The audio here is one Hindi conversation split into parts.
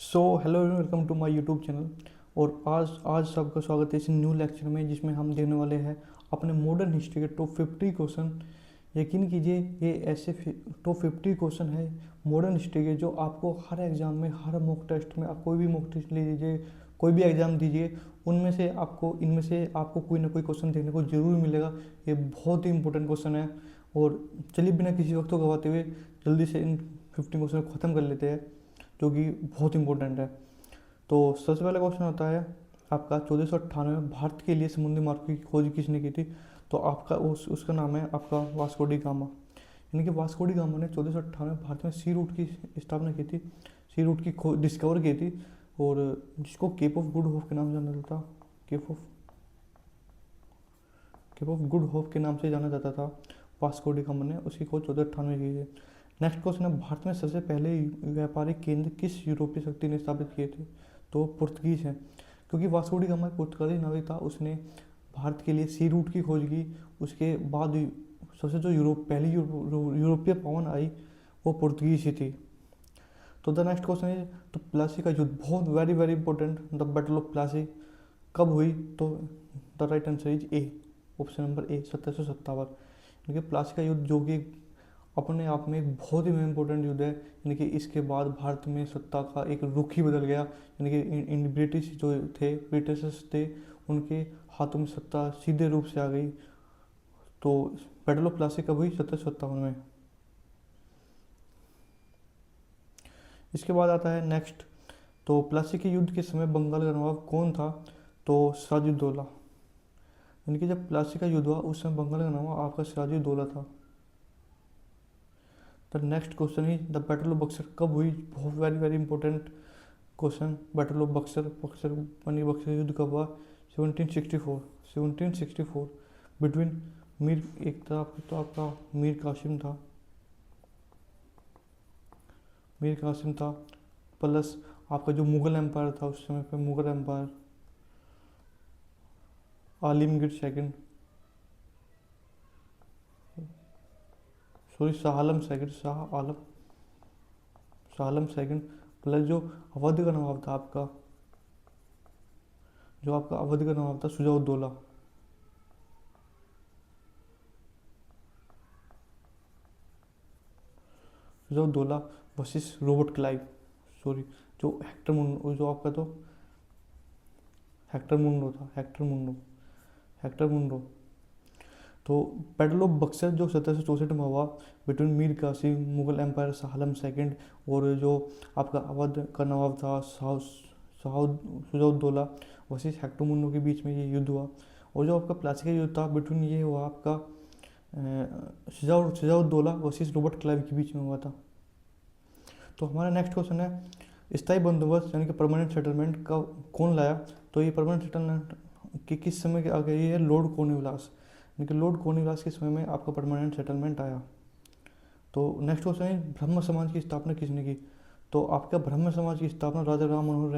So hello welcome to my YouTube channel. और आज सबका स्वागत है इस न्यू लेक्चर में, जिसमें हम देखने वाले हैं अपने मॉडर्न हिस्ट्री के टॉप 50 क्वेश्चन। यकीन कीजिए ये ऐसे टॉप 50 क्वेश्चन है मॉडर्न हिस्ट्री के, जो आपको हर एग्ज़ाम में, हर मॉक टेस्ट में, आप कोई भी मॉक टेस्ट ले लीजिए, कोई भी एग्ज़ाम दीजिए, उनमें से आपको इनमें से आपको कोई ना कोई क्वेश्चन देखने को जरूर मिलेगा। ये बहुत ही इंपॉर्टेंट क्वेश्चन है। और चलिए बिना किसी वक्त को गवाते हुए जल्दी से इन 50 क्वेश्चन को ख़त्म कर लेते हैं, जो कि बहुत इंपॉर्टेंट है। तो सबसे पहला क्वेश्चन होता है आपका 1498 में भारत के लिए समुद्री मार्ग की खोज किसने की थी। तो आपका उसका नाम है आपका वास्को डी गामा। यानी कि वास्को डी गामा ने 1498 में भारत में सी रूट की स्थापना की थी, सी रूट की खोज डिस्कवर की थी, और जिसको केप ऑफ गुड होप के नाम जाना जाता था। केप ऑफ गुड होप के नाम से जाना जाता था। वास्को डी गामा ने उसकी खोज 1498 की थी। नेक्स्ट क्वेश्चन है, भारत में सबसे पहले व्यापारिक केंद्र किस यूरोपीय शक्ति ने स्थापित किए थे। तो पुर्तगीज है, क्योंकि वास्को डी गामा एक पुर्तगाली नाविक था। उसने भारत के लिए सी रूट की खोज की। उसके बाद सबसे जो पहली यूरोपीय पवन आई वो पुर्तगीज ही थी। तो द नेक्स्ट क्वेश्चन इज, तो प्लासी का युद्ध, बहुत very very important, the battle of Plassey कब हुई। तो the right answer is a, option number ए, 1757। यानी कि प्लासी का युद्ध, जो कि अपने आप में एक बहुत ही इम्पोर्टेंट युद्ध है। यानी कि इसके बाद भारत में सत्ता का एक रुख ही बदल गया। यानी कि इन ब्रिटिश जो थे, ब्रिटिशर्स थे, उनके हाथों में सत्ता सीधे रूप से आ गई। तो बैटल ऑफ प्लासी कब हुई, 1757 में। इसके बाद आता है नेक्स्ट, तो प्लासी के युद्ध के समय बंगाल का नवाब कौन था। तो सिराजुद्दौला। यानी कि जब प्लासी का युद्ध हुआ उस समय बंगाल का नवाब आपका सिराजुद्दौला था। The next question he, the battle of Buxar कब हुई, बहुत very very important question. Battle of Buxar, Buxar युद्ध कब हुआ, 1764 बिटवीन मीर, एक तरफ तो आपका मीर कासिम था, प्लस आपका जो मुगल एम्पायर था उस समय पे, Mughal empire, Alamgir second, sorry Shah Alam second, plus जो अवध का नवाब था आपका, जो आपका अवध का नवाब था Shuja-ud-Daula. Shuja-ud-Daula versus Robert Clive, sorry, जो हेक्टर मुंडो, जो आपका तो हेक्टर मुंडो। तो बैटल ऑफ बक्सर जो 1764 में हुआ between Mir Qasim, Mughal empire Shah Alam second, और जो आपका अवध का नवाब था सुजाउद्दौला वर्सेस हेक्टर मुंडो के बीच में ये युद्ध हुआ। और जो आपका प्लासी का युद्ध था बिटवीन, ये हुआ आपका सिजाउद्दौला वर्सेस रॉबर्ट क्लाइव के बीच में हुआ था। तो हमारा नेक्स्ट क्वेश्चन है, स्थायी बंदोबस्त यानी कि परमानेंट सेटलमेंट का कौन लाया। तो ये परमानेंट सेटलमेंट कि किस समय के आ गई है, लॉर्ड कॉर्नवालिस। यानी कि लॉर्ड कॉर्नवालिस के समय में आपका परमानेंट सेटलमेंट आया। तो नेक्स्ट क्वेश्चन है, ब्रह्म समाज की स्थापना किसने की। तो आपका ब्रह्म समाज की स्थापना राजा राम मोहन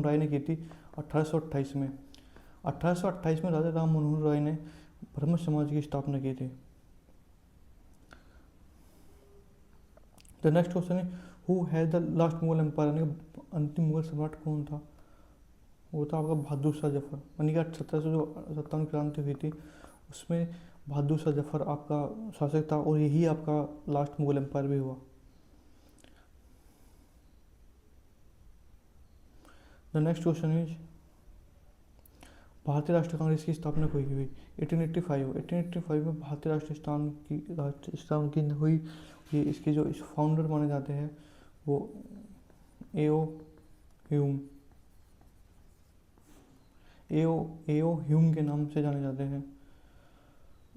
राय ने की थी 1828 में। 1828 में राजा राम मोहन राय ने ब्रह्म समाज की स्थापना की थी। द नेक्स्ट क्वेश्चन है, who has the last Mughal empire, यानी अंतिम मुगल सम्राट कौन था। वो था आपका बहादुर शाह जफर। यानी कि 1757 क्रांति हुई थी, उसमें बहादुर शाह जफर आपका शासक था, और यही आपका लास्ट मुगल एम्पायर भी हुआ। द नेक्स्ट क्वेश्चन इज, भारतीय राष्ट्रीय कांग्रेस की स्थापना कब हुई। 1885 में भारतीय राष्ट्रीय स्थान की हुई। ये इसके जो इस फाउंडर माने जाते हैं वो एओ ह्यूम एओ ह्यूम के नाम से जाने जाते हैं,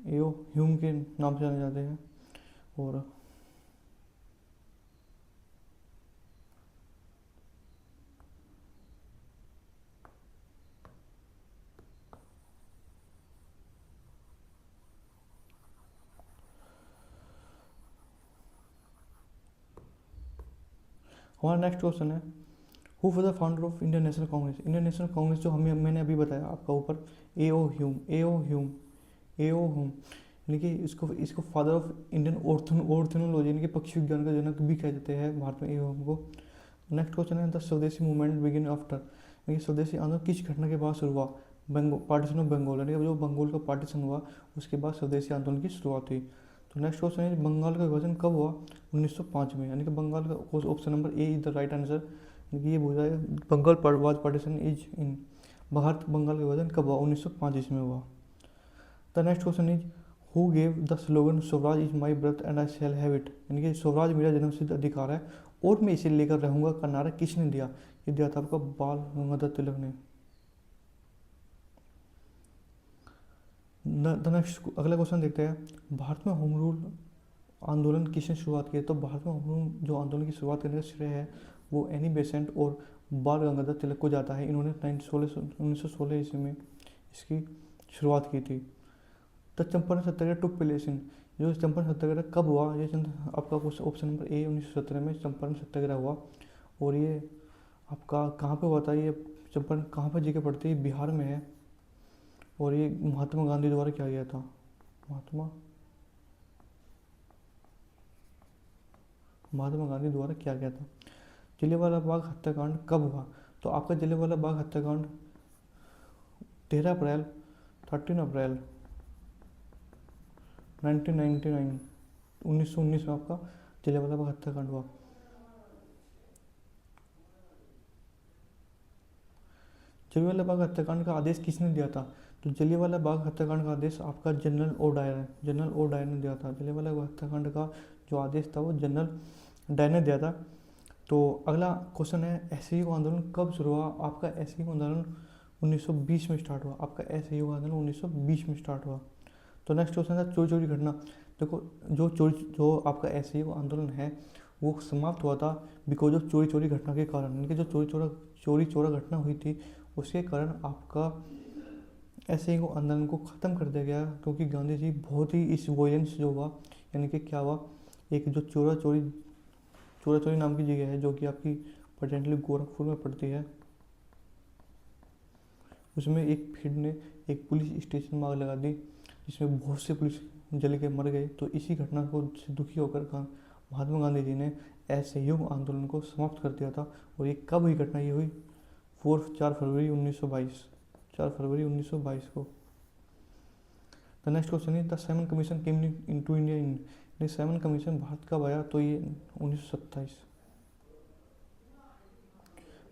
एओ ह्यूम के नाम से जाने जाते हैं। और हमारा नेक्स्ट क्वेश्चन है, who was the founder of Indian national Congress. Indian national Congress जो मैंने अभी बताया आपका ऊपर, एओ ह्यूम। यानी कि इसको इसको फादर ऑफ इंडियन ऑर्थोनोलॉजी यानी कि पक्षी विज्ञान का जनक भी कह देते हैं भारत में एओ ह्यूम को। नेक्स्ट क्वेश्चन है द स्वदेशी मूवमेंट बिगिन आफ्टर, यानी स्वदेशी आंदोलन किस घटना के बाद शुरू हुआ? पार्टीशन ऑफ बंगाल, यानी जो बंगाल का पार्टीशन हुआ उसके बाद स्वदेशी आंदोलन की शुरुआत हुई। तो नेक्स्ट क्वेश्चन है बंगाल का विभाजन कब हुआ? 1905 में, यानी कि बंगाल का option number A is the right answer. ये बोल रहा है Bengal was partition is in, Bharat Bengal का विभाजन कब हुआ? 1905 ईस्वी में हुआ। The next question is who gave the slogan Swaraj is my birth and I shall have it, यानी कि स्वराज मेरा जन्मसिद्ध अधिकार है और मैं इसे लेकर रहूंगा का नारा किसने दिया? ये दिया था आपका बाल गंगाधर तिलक ने। द नेक्स्ट अगला क्वेश्चन देखते हैं भारत में होम रूल आंदोलन किसने शुरुआत की? तो भारत में होम रूल जो आंदोलन की शुरुआत करने का श्रेय है वो एनी बेसेंट और बाल गंगाधर तिलक को जाता है। इन्होंने 1916 ईस्वी में इसकी शुरुआत की थी। The Champaran Satyagraha took place in, जो चंपारण सत्याग्रह कब हुआ? ये आपका ऑप्शन नंबर ए 1917 में चंपारण सत्याग्रह हुआ। और ये आपका कहाँ पे हुआ था? ये चंपारण कहाँ पर जगह पड़ती है? बिहार में है। और ये महात्मा गांधी द्वारा किया गया था। महात्मा गांधी द्वारा किया गया था। जलियांवाला बाग हत्याकांड कब हुआ? तो आपका जलियांवाला बाग हत्याकांड 13 अप्रैल 1919 1919 में आपका जलियांवाला बाग हत्याकांड हुआ। जलियांवाला बाग हत्याकांड का आदेश किसने दिया था? तो जलियांवाला बाग हत्याकांड का आदेश आपका जनरल ओ डायर ने दिया था। जलियांवाला बाग हत्याकांड का जो आदेश था वो जनरल डायर ने दिया था। तो अगला क्वेश्चन है असहयोग आंदोलन कब शुरू हुआ? आपका असहयोग आंदोलन 1920 में स्टार्ट हुआ। आपका असहयोग आंदोलन 1920 में स्टार्ट हुआ। तो नेक्स्ट क्वेश्चन है चोरी चोरी घटना। देखो जो आपका असहयोग आंदोलन है वो समाप्त हुआ था बिकॉज ऑफ चोरी चोरी घटना के कारण, यानी कि जो चोरी चोरा घटना हुई थी उसके कारण आपका असहयोग आंदोलन को ख़त्म कर दिया गया। क्योंकि गांधी जी बहुत ही इस वॉयलेंस जो हुआ, यानी कि क्या हुआ, एक जो चोरा चोरी नाम की जगह है जो कि आपकी प्रेजेंटली गोरखपुर में पड़ती है, उसमें एक भीड़ ने एक पुलिस स्टेशन में आग लगा दी जिसमें बहुत से पुलिस जल के मर गए। तो इसी घटना को दुखी होकर महात्मा गांधी जी ने असहयोग आंदोलन को समाप्त कर दिया था। और ये कब हुई घटना? ये हुई 4 फरवरी 1922 को। The next question is the seven commission came into India in, seven commission Bharat कब आया? तो ये 1927,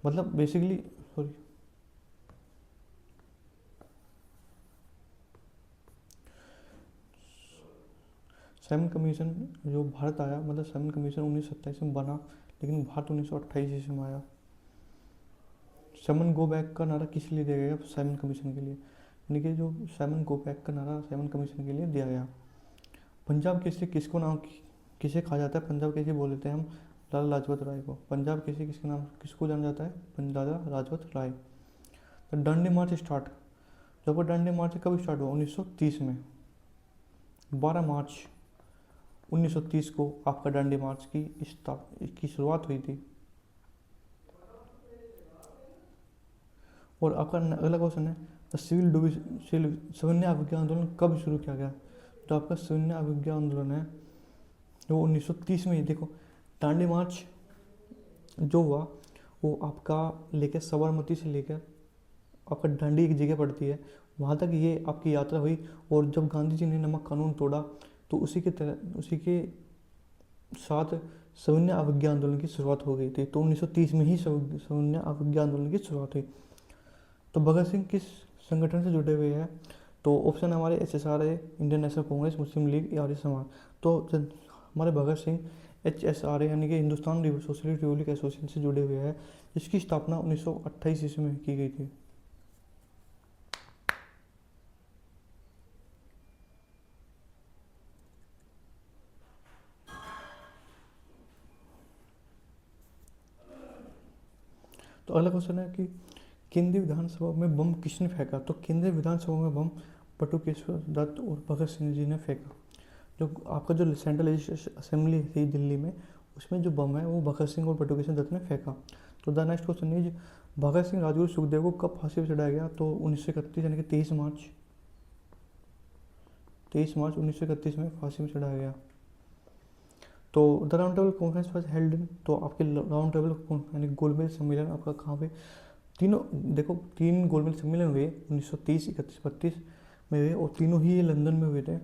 मतलब बेसिकली सॉरी सेवन कमीशन जो भारत आया, मतलब सेवन कमीशन 1927 में बना लेकिन भारत 1928 में आया। सेवन गो बैक का नारा किस लिए दिया गया? सेवन कमीशन के लिए, यानी कि जो सेवन गो बैक का नारा सेवन कमीशन के लिए दिया गया। पंजाब केसरी किसे कहा जाता है? पंजाब केसरी बोल देते हैं हम लाला लाजपत राय को। पंजाब केसरी किसको जाना जाता है? लाला लाजपत राय। तो डांडी मार्च स्टार्ट, जब डांडी मार्च कब स्टार्ट हुआ? 1930 में 12 मार्च 1930 को आपका डांडी मार्च की शुरुआत हुई थी। और आपका अगला क्वेश्चन है द सविनय अवज्ञा आंदोलन कब शुरू किया गया? तो आपका सविनय अवज्ञा आंदोलन है वो 1930 में ही। देखो डांडी मार्च जो हुआ वो आपका लेकर साबरमती से लेकर आपका डांडी एक जगह पड़ती है वहाँ तक ये आपकी यात्रा हुई। और जब गांधी जी ने नमक कानून तोड़ा तो उसी के साथ सविनय अवज्ञा आंदोलन की शुरुआत हो गई थी। तो 1930 में ही सविनय अवज्ञा आंदोलन की शुरुआत हुई। तो भगत सिंह किस संगठन से जुड़े हुए हैं? तो ऑप्शन हमारे SSR है, इंडियन नेशनल कांग्रेस, मुस्लिम लीग, आर्य समाज। तो हमारे भगत सिंह HSRA यानी कि हिंदुस्तान सोशलिस्ट रिपब्लिक एसोसिएशन से जुड़े हुए हैं जिसकी स्थापना 1928 ईस्वी में की गई थी। तो अगला क्वेश्चन है कि केंद्रीय विधानसभा में बम किसने फेंका? तो केंद्रीय विधानसभा में बम बटुकेश्वर दत्त और भगत सिंह जी ने फेंका। जो आपका जो सेंट्रल लेजिस्लेटिव असेंबली थी दिल्ली में उसमें जो बम है वो भगत सिंह और बटुकेश्वर दत्त ने फेंका। तो the next question is Bhagat Singh Rajguru Sukhdev को कब फांसी पर चढ़ाया गया? तो 1931 यानी कि 23 मार्च 1931 में फांसी में चढ़ाया गया। तो the round table conference was held in, तो आपके राउंड टेबल यानी गोलमेज सम्मेलन आपका कहाँ पे, तीनों देखो 3 गोलमेज सम्मेलन हुए 1930, 31, 32 में हुए, और तीनों ही ये लंदन में हुए थे।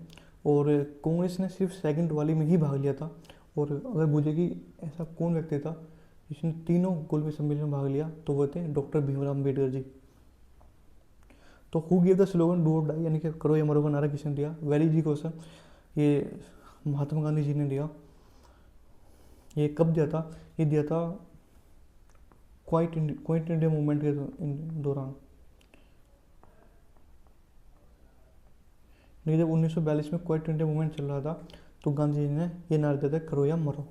और कांग्रेस ने सिर्फ सेकंड वाली में ही भाग लिया था। और अगर पूछे कि ऐसा कौन व्यक्ति था जिसने तीनों गोलमेज सम्मेलन में भाग लिया, तो वो थे डॉक्टर भीमराव अम्बेडकर जी। तो who give the slogan do और डाई, यानी कि करो या मरो का नारा किसने दिया, वेरी इजी क्वेश्चन, ये महात्मा गांधी जी ने दिया। ये कब दिया था, ये दिया था क्वाइट इंडिया मूवमेंट के दौरान, नहीं जब 1942 में क्वाइट इंडिया मूवमेंट चल रहा था, तो गांधी जी ने ये नारा दिया था करो या मरो।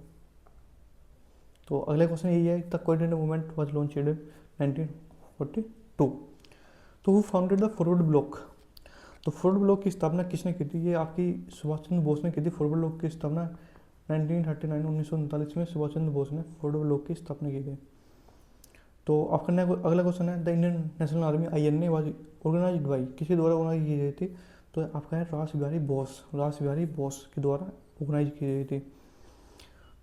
तो अगला क्वेश्चन यही है, the quite India movement was launched in 1942। तो who founded the forward block, तो फॉरवर्ड ब्लॉक की स्थापना किसने की थी, ये आपकी सुभाष चंद्र बोस ने की थी। फॉरवर्ड ब्लॉक की स्थापना 1939 में सुभाष चंद्र बोस ने फॉरवर्ड ब्लॉक की स्थापना की थी। तो आपका अगला क्वेश्चन है, the Indian National Army INA was organized by, किसके द्वारा ऑर्गेनाइज की गई थी, तो आपका है रास बिहारी बोस के द्वारा ऑर्गेनाइज की गई थी।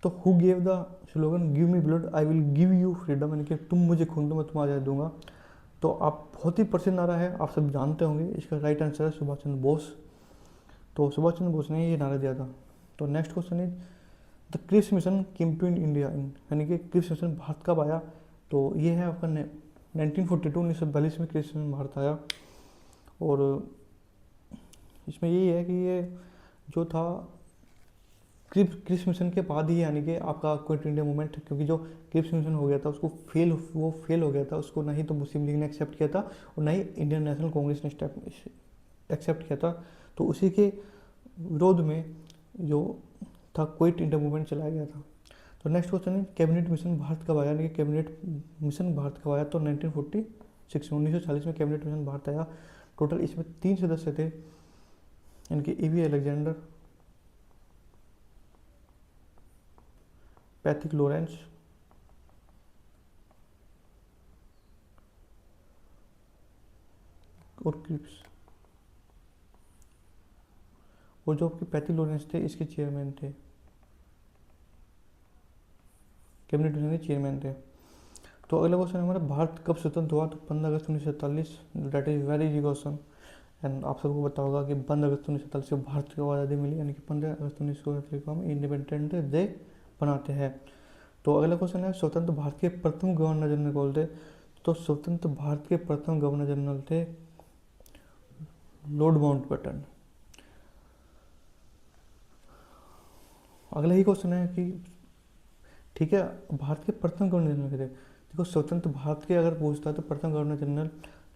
तो who gave the slogan give me blood I will give you freedom, यानी कि तुम मुझे खून दो मैं तुम्हें आज़ादी दूंगा। तो आप बहुत ही प्रसिद्ध नारा है, आप सब जानते होंगे, इसका राइट आंसर है सुभाष चंद्र बोस। तो सुभाष चंद्र बोस ने ये नारा दिया था। तो next question is the Cripps Mission came to in India in, यानी कि क्रिप्स मिशन भारत कब आया, तो ये है आपका 1942 में क्रिप्स मिशन भारत आया। और इसमें यही है कि ये जो था क्रिप्स मिशन के बाद ही, यानी कि आपका क्विट इंडिया मूवमेंट, क्योंकि जो क्रिप्स मिशन हो गया था उसको फेल हो गया था, उसको ना ही तो मुस्लिम लीग ने एक्सेप्ट किया था और ना ही इंडियन नेशनल कांग्रेस ने एक्सेप्ट किया था। तो उसी के विरोध में जो था क्विट इंडिया मूवमेंट चलाया गया था। तो नेक्स्ट क्वेश्चन है कैबिनेट मिशन भारत कब आया, यानी कि कैबिनेट मिशन भारत कब आया, तो 1946 में 1940 में कैबिनेट मिशन भारत आया। टोटल इसमें 3 सदस्य थे, यानी कि AV अलेक्जेंडर, पैथिक लॉरेंस और क्रिप्स। और जो आपके पैथिक लॉरेंस थे इसके चेयरमैन थे, कैबिनेट मिशन के चेयरमैन थे। तो अगला क्वेश्चन हमारा भारत कब स्वतंत्र हुआ, तो 15 अगस्त 1947, that is very easy question. And आप सबको पता होगा कि 15 अगस्त 1947 को भारत को आज़ादी मिली, यानी कि 15 अगस्त 1947 को हम इंडिपेंडेंट डे बनाते हैं। तो अगला क्वेश्चन है स्वतंत्र भारत के प्रथम गवर्नर जनरल कौन थे, तो स्वतंत्र भारत के प्रथम गवर्नर जनरल थे लॉर्ड माउंटबेटन। अगला ही क्वेश्चन है कि ठीक है भारत के प्रथम गवर्नर जनरल के थे, देखो स्वतंत्र भारत के अगर पूछता है तो प्रथम गवर्नर जनरल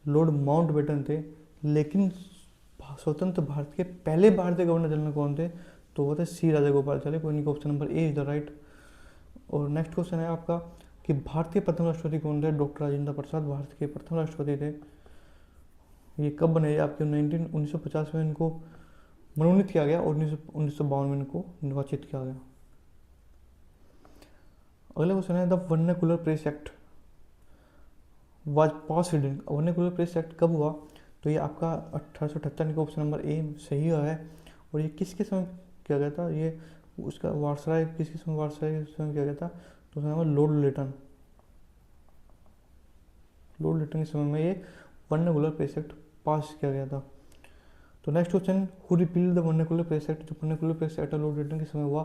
लॉर्ड माउंटबेटन थे, लेकिन स्वतंत्र भारत के पहले भारतीय गवर्नर जनरल कौन थे, तो वो थे C राजागोपालाचारी। कोई नहीं, option number A is the right. और नेक्स्ट क्वेश्चन है आपका कि भारत के प्रथम राष्ट्रपति कौन थे, डॉक्टर राजेंद्र प्रसाद भारत के प्रथम राष्ट्रपति थे। ये कब बने, आपके 1950 में इनको मनोनीत किया गया और 1952 में इनको निर्वाचित किया गया। अगला क्वेश्चन है the vernacular press act was passed in, vernacular press act कब हुआ, तो ये आपका 1878 का ऑप्शन नंबर A सही है। और ये किसके समय किया गया था, ये उसका वारसराय किसके समय, वारसराय के समय किया गया था, तो उसका नाम है लॉर्ड लिटन के समय में ये वर्नाकुलर प्रेस एक्ट पास किया गया था। तो next question who repeal the vernacular press act, जो vernacular press act Lord Lytton के समय हुआ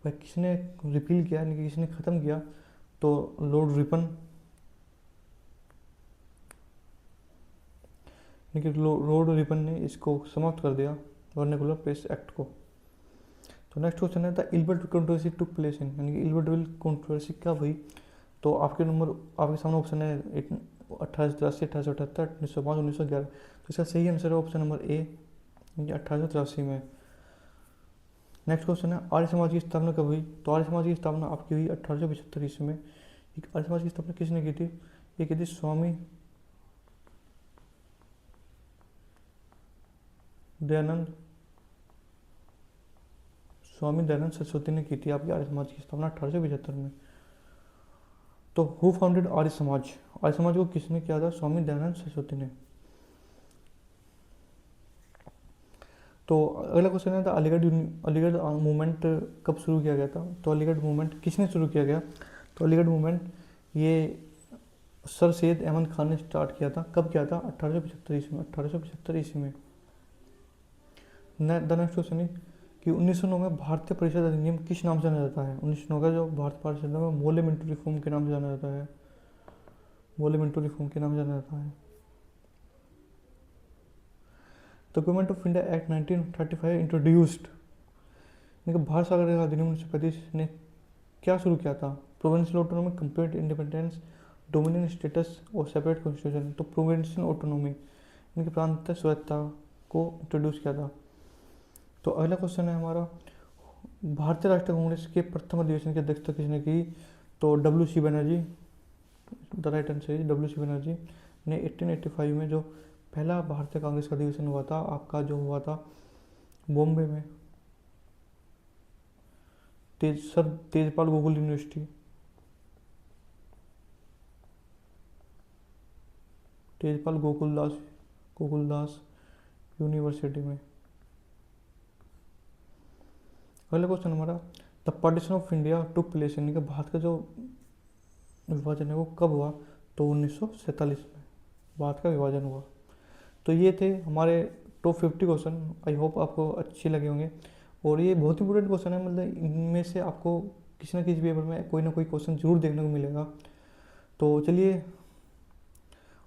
वह किसने रिपील किया, यानी कि किसने ख़त्म किया, तो लॉर्ड रिपन, यानी कि लॉर्ड रिपन ने इसको समाप्त कर दिया वर्नाकुलर प्रेस एक्ट को। तो नेक्स्ट क्वेश्चन है the Ilbert controversy took place in, यानी कि इल्बर्टविल कंट्रोवर्सी कब हुई, तो आपके सामने ऑप्शन है 1883, 1878, 1905, 1911। तो इसका सही आंसर है ऑप्शन नंबर A, 1883 में। नेक्स्ट क्वेश्चन है आर्य समाज की स्थापना कब हुई, तो आर्य समाज की स्थापना आपकी हुई 1875 ईस्वी में। आर्य समाज की स्थापना किसने की थी, ये की थी स्वामी दयानंद सरस्वती ने की थी आपकी आर्य समाज की स्थापना 1875 में। तो हु फाउंडेड आर्य समाज को किसने किया था, स्वामी दयानंद सरस्वती ने। तो अगला क्वेश्चन है था अलीगढ़ मूवमेंट कब शुरू किया गया था। तो अलीगढ़ मूवमेंट किसने शुरू किया गया। तो अलीगढ़ मूवमेंट ये सर सैयद अहमद खान ने स्टार्ट किया था। कब किया था, 1875 ईस्वी में, 1875 ईस्वी में। द नेक्स्ट क्वेश्चन है कि 1909 में भारतीय परिषद अधिनियम किस नाम से जाना जाता है। 1909 का जो भारतीय परिषद है मोले मिंटो रिफॉर्म के नाम से जाना जाता है। मोले मिंटो रिफॉर्म के नाम से जाना जाता है। The government of India act 1935 introduced, Bharat सरकार का अधिनियम 1935 ने क्या शुरू किया था। Provincial autonomy, complete independence, dominion status और सेपरेट कॉन्स्टिट्यूशन। तो प्रोविंशियल ऑटोनॉमी इनकी प्रांतीय स्वायत्तता को इंट्रोड्यूस किया था। तो अगला क्वेश्चन है हमारा, भारतीय राष्ट्रीय कांग्रेस के प्रथम अधिवेशन की अध्यक्षता किसने की। तो WC Banerjee, the right answer is WC Banerjee ने 1885 में जो पहला भारतीय कांग्रेस का अधिवेशन हुआ था आपका, जो हुआ था बॉम्बे में, तेजपाल गोकुल यूनिवर्सिटी, तेजपाल गोकुलदास यूनिवर्सिटी में। अगला क्वेश्चन हमारा, the partition of India took place, यानी कि भारत का जो विभाजन है वो कब हुआ। तो 1947 में भारत का विभाजन हुआ। तो ये थे हमारे टॉप 50 क्वेश्चन। आई होप आपको अच्छे लगे होंगे और ये बहुत इंपॉर्टेंट क्वेश्चन है, मतलब इनमें से आपको किसी न किसी पेपर में कोई ना कोई क्वेश्चन जरूर देखने को मिलेगा। तो चलिए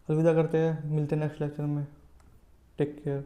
अलविदा करते हैं, मिलते हैं नेक्स्ट लेक्चर में। Take care.